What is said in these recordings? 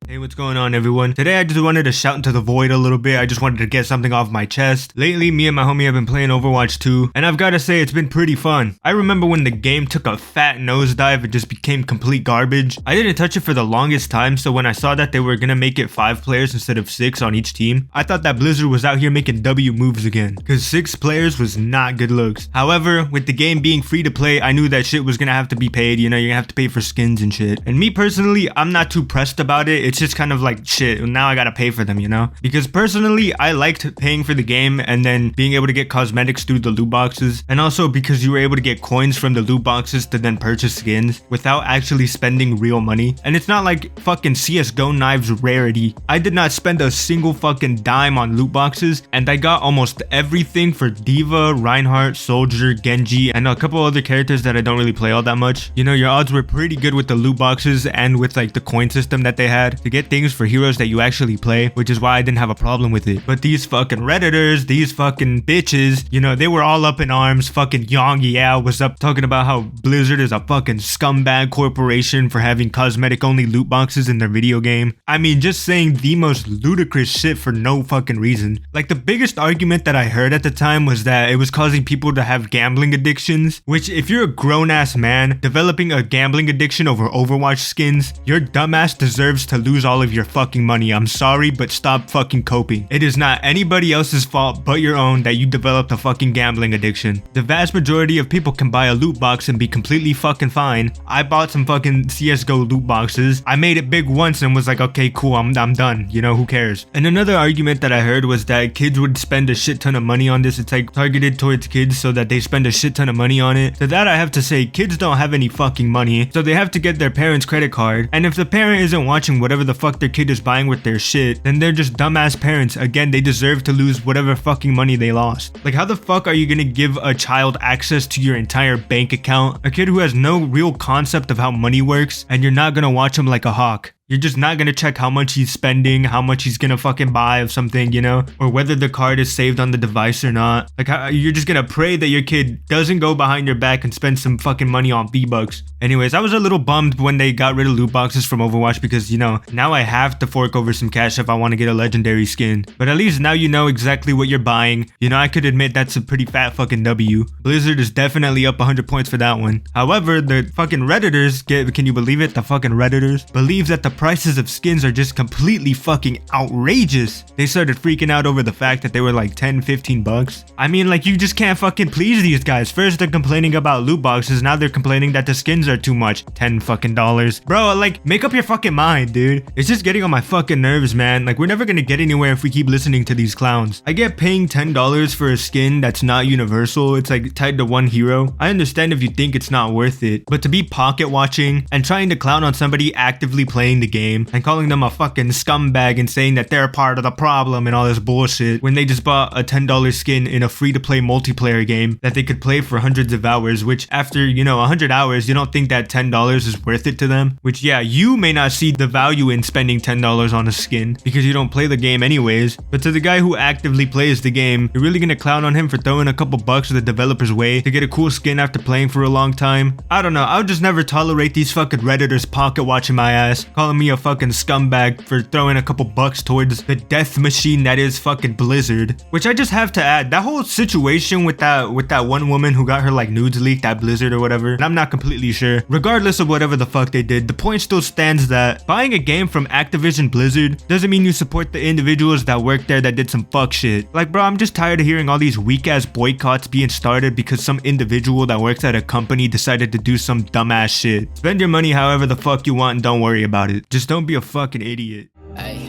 Hey, what's going on, everyone? Today I just wanted to shout into the void a little bit. I just wanted to get something off my chest. Lately, me and my homie have been playing Overwatch 2, and I've gotta say, it's been pretty fun. I remember when the game took a fat nosedive and just became complete garbage. I didn't touch it for the longest time, so when I saw that they were gonna make it 5 players instead of 6 on each team, I thought that Blizzard was out here making W moves again, cause 6 players was not good looks. However, with the game being free to play, I knew that shit was gonna have to be paid, you know, you're gonna have to pay for skins and shit. And me personally, I'm not too pressed about it. It's just kind of like, shit, now I gotta pay for them, you know? Because personally, I liked paying for the game and then being able to get cosmetics through the loot boxes, and also because you were able to get coins from the loot boxes to then purchase skins without actually spending real money. And it's not like fucking CSGO knives rarity. I did not spend a single fucking dime on loot boxes, and I got almost everything for Diva, Reinhardt, Soldier, Genji, and a couple other characters that I don't really play all that much. You know, your odds were pretty good with the loot boxes and with like the coin system that they had to get things for heroes that you actually play, which is why I didn't have a problem with it. But these fucking Redditors, these fucking bitches, you know, they were all up in arms. Fucking Yong Yeah was up talking about how Blizzard is a fucking scumbag corporation for having cosmetic only loot boxes in their video game. I mean, just saying the most ludicrous shit for no fucking reason. Like, the biggest argument that I heard at the time was that it was causing people to have gambling addictions, which if you're a grown-ass man developing a gambling addiction over Overwatch skins, your dumbass deserves to lose all of your fucking money. I'm sorry, but stop fucking coping. It is not anybody else's fault but your own that you developed a fucking gambling addiction. The vast majority of people can buy a loot box and be completely fucking fine. I bought some fucking CSGO loot boxes. I made it big once and was like, okay, cool, I'm done. You know, who cares? And another argument that I heard was that kids would spend a shit ton of money on this. It's like targeted towards kids so that they spend a shit ton of money on it. To that I have to say, kids don't have any fucking money, so they have to get their parents' credit card. And if the parent isn't watching whatever the fuck their kid is buying with their shit, then they're just dumbass parents. Again, they deserve to lose whatever fucking money they lost. Like, how the fuck are you gonna give a child access to your entire bank account? A kid who has no real concept of how money works, and you're not gonna watch him like a hawk. You're just not gonna check how much he's spending, how much he's gonna fucking buy of something, you know? Or whether the card is saved on the device or not. Like, you're just gonna pray that your kid doesn't go behind your back and spend some fucking money on V-Bucks. Anyways, I was a little bummed when they got rid of loot boxes from Overwatch because, you know, now I have to fork over some cash if I want to get a legendary skin. But at least now you know exactly what you're buying. You know, I could admit that's a pretty fat fucking W. Blizzard is definitely up 100 points for that one. However, the fucking Redditors, can you believe it? The fucking Redditors believe that the prices of skins are just completely fucking outrageous. They started freaking out over the fact that they were like 10-15 bucks. I mean, like, you just can't fucking please these guys. First they're complaining about loot boxes, now they're complaining that the skins are too much. $10 fucking dollars. Bro, like, make up your fucking mind, dude. It's just getting on my fucking nerves, man. Like, we're never gonna get anywhere if we keep listening to these clowns. I get paying $10 for a skin that's not universal. It's like tied to one hero. I understand if you think it's not worth it, but to be pocket watching and trying to clown on somebody actively playing the game and calling them a fucking scumbag and saying that they're part of the problem and all this bullshit when they just bought a $10 skin in a free-to-play multiplayer game that they could play for hundreds of hours, which after, you know, 100 hours, you don't think that $10 is worth it to them? Which, yeah, you may not see the value in spending $10 on a skin because you don't play the game anyways, but to the guy who actively plays the game, you're really gonna clown on him for throwing a couple bucks the developer's way to get a cool skin after playing for a long time? I don't know, I'll just never tolerate these fucking Redditors pocket watching my ass, calling me a fucking scumbag for throwing a couple bucks towards the death machine that is fucking Blizzard. Which I just have to add, that whole situation with that one woman who got her like nudes leaked at Blizzard or whatever, and I'm not completely sure. Regardless of whatever the fuck they did, the point still stands that buying a game from Activision Blizzard doesn't mean you support the individuals that work there that did some fuck shit. Like, bro, I'm just tired of hearing all these weak ass boycotts being started because some individual that works at a company decided to do some dumbass shit. Spend your money however the fuck you want and don't worry about it. Just don't be a fucking idiot. Hey,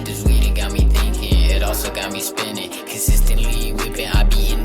this weed got me thinking, it also got me spinning. Consistently whipping, I be in